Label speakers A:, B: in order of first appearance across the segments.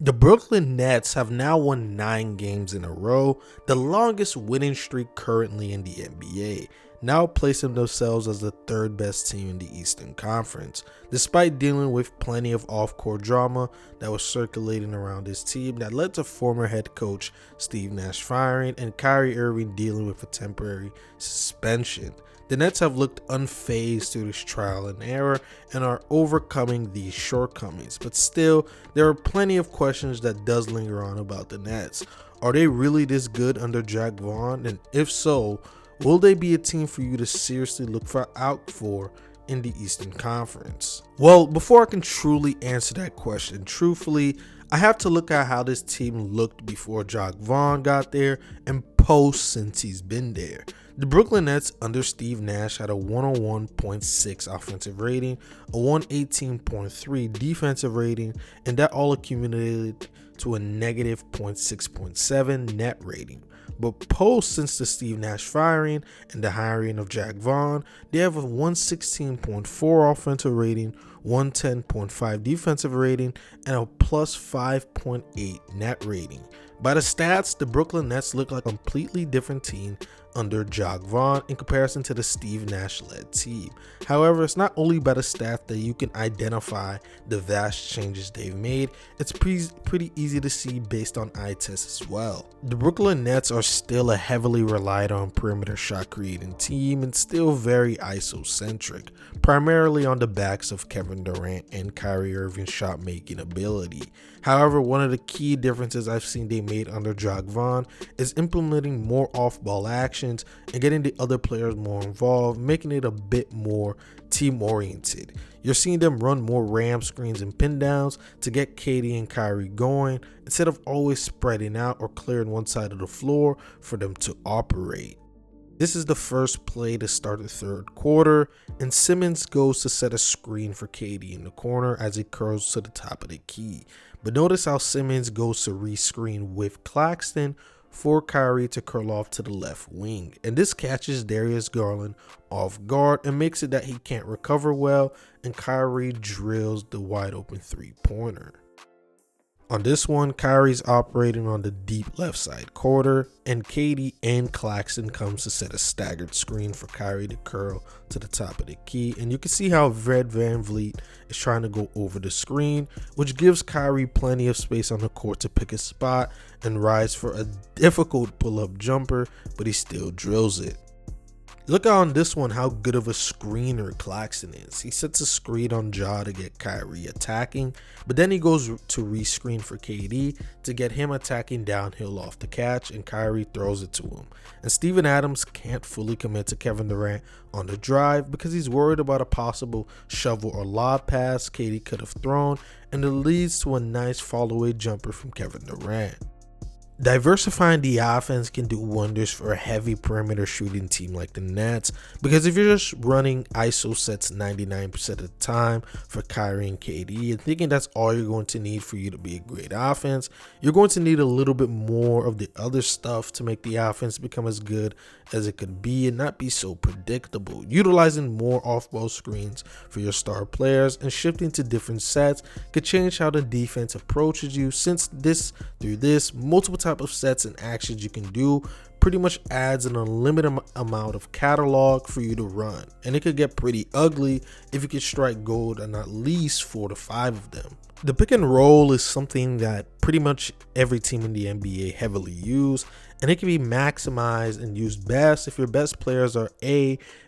A: The Brooklyn Nets have now won 9 games in a row, the longest winning streak currently in the NBA, now placing themselves as the third best team in the Eastern Conference, despite dealing with plenty of off-court drama that was circulating around this team that led to former head coach Steve Nash firing and Kyrie Irving dealing with a temporary suspension. The Nets have looked unfazed through this trial and error and are overcoming these shortcomings, but still, there are plenty of questions that does linger on about the Nets. Are they really this good under Jack Vaughn? And if so, will they be a team for you to seriously out for in the Eastern Conference? Well, before I can truly answer that question truthfully, I have to look at how this team looked before Jack Vaughn got there and post since he's been there. The Brooklyn Nets under Steve Nash had a 101.6 offensive rating, a 118.3 defensive rating, and that all accumulated to a negative 0.6.7 net rating. But post since the Steve Nash firing and the hiring of Jack Vaughn, they have a 116.4 offensive rating, 110.5 defensive rating, and a plus 5.8 net rating. By the stats, the Brooklyn Nets look like a completely different team under Jack Vaughn in comparison to the Steve Nash-led team. However, it's not only by the stats that you can identify the vast changes they've made, it's pretty easy to see based on eye tests as well. The Brooklyn Nets are still a heavily relied on perimeter shot creating team and still very iso-centric, primarily on the backs of Kevin Durant and Kyrie Irving's shot making ability. However, one of the key differences I've seen they made under Jack Vaughn is implementing more off-ball actions and getting the other players more involved, making it a bit more team-oriented. You're seeing them run more ram screens and pin downs to get KD and Kyrie going instead of always spreading out or clearing one side of the floor for them to operate. This is the first play to start the third quarter, and Simmons goes to set a screen for KD in the corner as he curls to the top of the key. But notice how Simmons goes to re-screen with Claxton for Kyrie to curl off to the left wing. And this catches Darius Garland off guard and makes it that he can't recover well, and Kyrie drills the wide open three-pointer. On this one, Kyrie's operating on the deep left side quarter, and KD and Claxton comes to set a staggered screen for Kyrie to curl to the top of the key, and you can see how Red VanVleet is trying to go over the screen, which gives Kyrie plenty of space on the court to pick a spot and rise for a difficult pull-up jumper, but he still drills it. Look on this one how good of a screener Claxton is. He sets a screen on Ja to get Kyrie attacking, but then he goes to re-screen for KD to get him attacking downhill off the catch, and Kyrie throws it to him. And Steven Adams can't fully commit to Kevin Durant on the drive because he's worried about a possible shovel or lob pass KD could have thrown, and it leads to a nice follow-away jumper from Kevin Durant. Diversifying the offense can do wonders for a heavy perimeter shooting team like the Nets, because if you're just running ISO sets 99% of the time for Kyrie and KD and thinking that's all you're going to need for you to be a great offense, you're going to need a little bit more of the other stuff to make the offense become as good as it could be and not be so predictable. Utilizing more off-ball screens for your star players and shifting to different sets could change how the defense approaches you, since through this multiple type of sets and actions you can do pretty much adds an unlimited amount of catalog for you to run, and it could get pretty ugly if you could strike gold on at least 4 to 5 of them. The pick and roll is something that pretty much every team in the NBA heavily use, and it can be maximized and used best if your best players are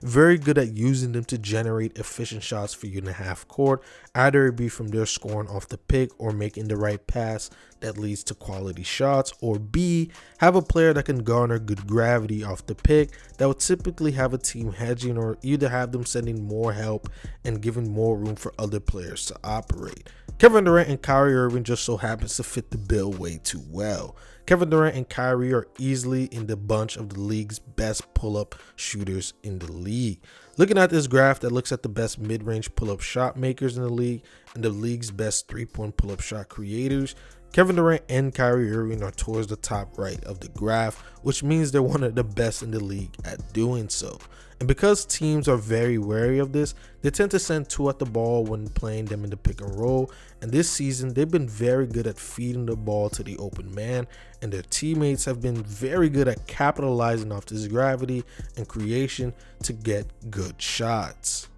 A: very good at using them to generate efficient shots for you in the half court, either it be from their scoring off the pick or making the right pass that leads to quality shots, or B, have a player that can garner good gravity off the pick that would typically have a team hedging, or either have them sending more help and giving more room for other players to operate. Kevin Durant and Kyrie Irving just so happens to fit the bill way too well. Kevin Durant and Kyrie are easily in the bunch of the league's best pull-up shooters in the league. Looking at this graph that looks at the best mid-range pull-up shot makers in the league and the league's best three-point pull-up shot creators, Kevin Durant and Kyrie Irving are towards the top right of the graph, which means they're one of the best in the league at doing so. And because teams are very wary of this, they tend to send two at the ball when playing them in the pick and roll. And this season, they've been very good at feeding the ball to the open man, and their teammates have been very good at capitalizing off this gravity and creation to get good shots.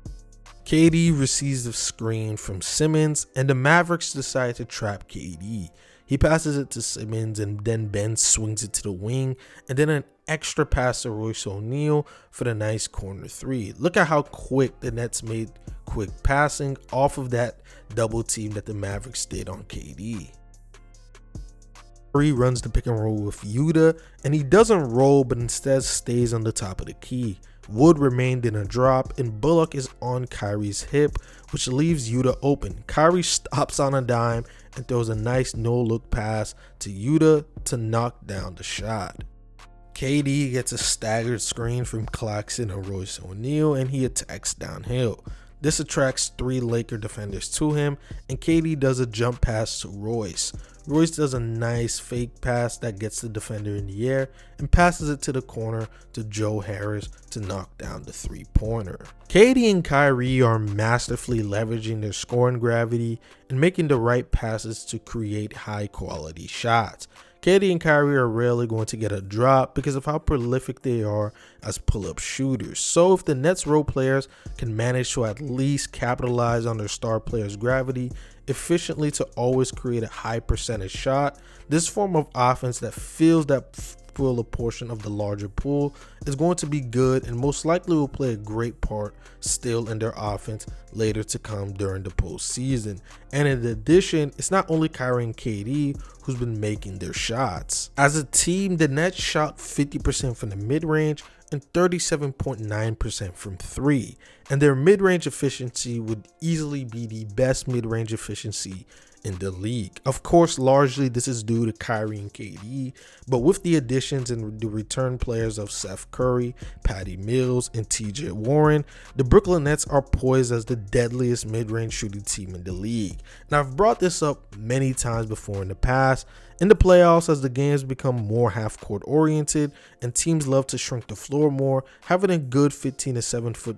A: KD receives the screen from Simmons, and the Mavericks decide to trap KD. He passes it to Simmons, and then Ben swings it to the wing, and then an extra pass to Royce O'Neal for the nice corner three. Look at how quick the Nets made quick passing off of that double team that the Mavericks did on KD. Kyrie runs the pick and roll with Yuta, and he doesn't roll but instead stays on the top of the key. Wood remained in a drop, and Bullock is on Kyrie's hip, which leaves Yuta open. Kyrie stops on a dime and throws a nice no-look pass to Yuta to knock down the shot. KD gets a staggered screen from Claxton and Royce O'Neal, and he attacks downhill. This attracts three Laker defenders to him, and KD does a jump pass to Royce. Royce does a nice fake pass that gets the defender in the air and passes it to the corner to Joe Harris to knock down the three-pointer. KD and Kyrie are masterfully leveraging their scoring gravity and making the right passes to create high-quality shots. KD and Kyrie are rarely going to get a drop because of how prolific they are as pull-up shooters. So if the Nets role players can manage to at least capitalize on their star players' gravity efficiently to always create a high percentage shot, this form of offense that fills that full a portion of the larger pool is going to be good and most likely will play a great part still in their offense later to come during the postseason. And in addition, it's not only Kyrie and KD who's been making their shots. As a team, the Nets shot 50% from the mid-range and 37.9% from three, and their mid-range efficiency would easily be the best mid-range efficiency in the league. Of course, largely this is due to Kyrie and KD, but with the additions and the return players of Seth Curry, Patty Mills, and TJ Warren, the Brooklyn Nets are poised as the deadliest mid-range shooting team in the league. Now, I've brought this up many times before in the past. In the playoffs, as the games become more half-court oriented and teams love to shrink the floor more, having a good 15 to 7 foot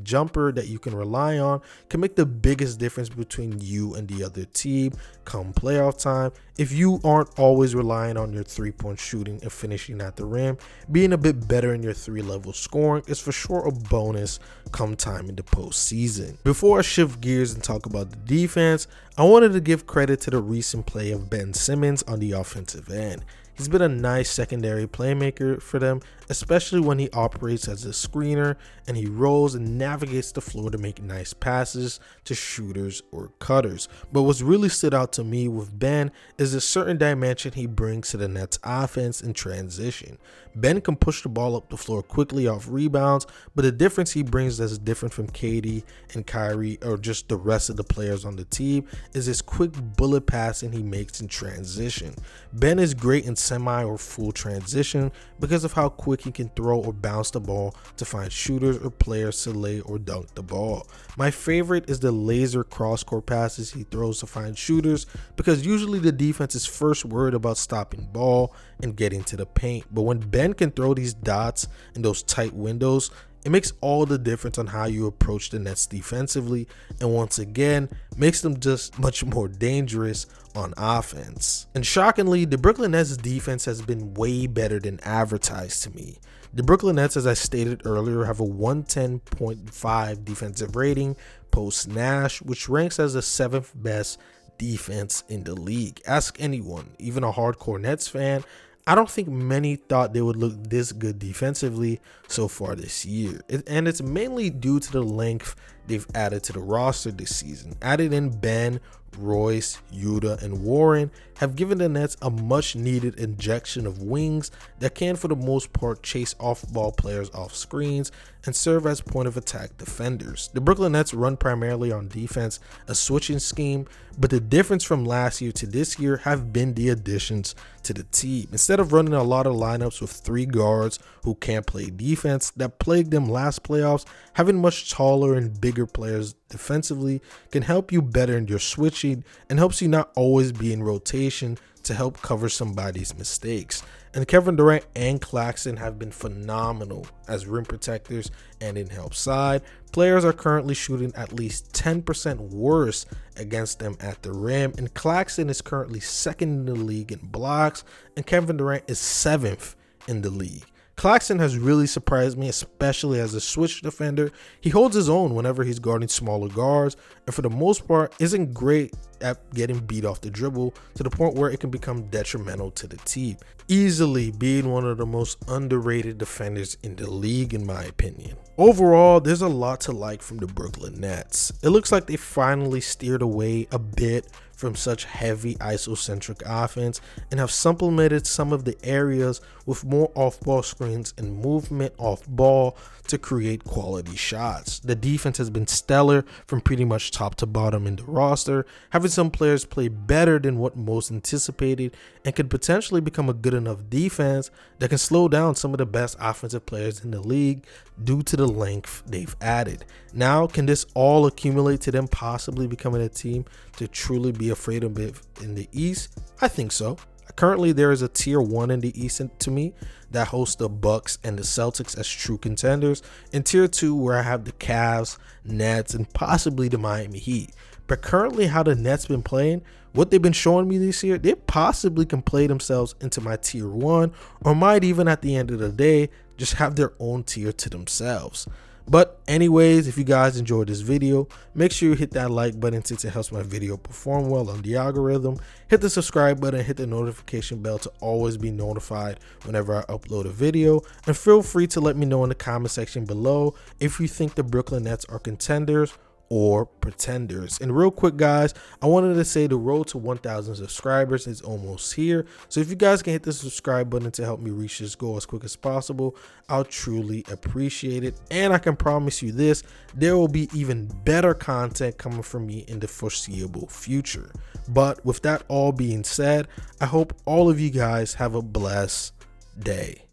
A: jumper that you can rely on can make the biggest difference between you and the other team come playoff time. If you aren't always relying on your three-point shooting and finishing at the rim, being a bit better in your three-level scoring is for sure a bonus come time in the postseason. Before I shift gears and talk about the defense, I wanted to give credit to the recent play of Ben Simmons on the offensive end. He's been a nice secondary playmaker for them, especially when he operates as a screener and he rolls and navigates the floor to make nice passes to shooters or cutters. But what's really stood out to me with Ben is a certain dimension he brings to the Nets offense in transition. Ben can push the ball up the floor quickly off rebounds, but the difference he brings that's different from KD and Kyrie or just the rest of the players on the team is his quick bullet passing he makes in transition. Ben is great in semi or full transition because of how quick he can throw or bounce the ball to find shooters or players to lay or dunk the ball. My favorite is the laser cross-court passes he throws to find shooters because usually the defense is first worried about stopping ball and getting to the paint. But when Ben can throw these dots in those tight windows, it makes all the difference on how you approach the Nets defensively, and once again makes them just much more dangerous on offense. And shockingly, the Brooklyn Nets defense has been way better than advertised to me. The Brooklyn Nets, as I stated earlier, have a 110.5 defensive rating post Nash, which ranks as the 7th best defense in the league. Ask anyone, even a hardcore Nets fan, I don't think many thought they would look this good defensively so far this year. And it's mainly due to the length they've added to the roster this season. Added in Ben, Royce, Yuta, and Warren have given the Nets a much needed injection of wings that can for the most part chase off-ball players off screens and serve as point of attack defenders. The Brooklyn Nets run primarily on defense, a switching scheme, but the difference from last year to this year have been the additions to the team. Instead of running a lot of lineups with 3 guards who can't play defense that plagued them last playoffs, having much taller and bigger players defensively can help you better in your switching sheet and helps you not always be in rotation to help cover somebody's mistakes. And Kevin Durant and Claxton have been phenomenal as rim protectors and in help side. Players are currently shooting at least 10% worse against them at the rim, and Claxton is currently second in the league in blocks, and Kevin Durant is 7th in the league. Claxton has really surprised me, especially as a switch defender. He holds his own whenever he's guarding smaller guards, and for the most part isn't great at getting beat off the dribble to the point where it can become detrimental to the team. Easily being one of the most underrated defenders in the league, in my opinion. Overall, there's a lot to like from the Brooklyn Nets. It looks like they finally steered away a bit from such heavy isocentric offense and have supplemented some of the areas with more off-ball screens and movement off ball to create quality shots. The defense has been stellar from pretty much top to bottom in the roster, having some players play better than what most anticipated and could potentially become a good enough defense that can slow down some of the best offensive players in the league due to the length they've added. Now, can this all accumulate to them possibly becoming a team to truly be afraid of it in the East? I think so. Currently, there is a tier 1 in the East to me that hosts the Bucks and the Celtics as true contenders, and tier 2 where I have the Cavs, Nets, and possibly the Miami Heat. But currently, how the Nets been playing, what they've been showing me this year, they possibly can play themselves into my tier 1, or might even at the end of the day just have their own tier to themselves. But anyways, if you guys enjoyed this video, make sure you hit that like button since it helps my video perform well on the algorithm. Hit the subscribe button, hit the notification bell to always be notified whenever I upload a video. And feel free to let me know in the comment section below if you think the Brooklyn Nets are contenders or pretenders. And real quick, guys, I wanted to say the road to 1,000 subscribers is almost here. So if you guys can hit the subscribe button to help me reach this goal as quick as possible, I'll truly appreciate it. And I can promise you this, there will be even better content coming from me in the foreseeable future. But with that all being said, I hope all of you guys have a blessed day.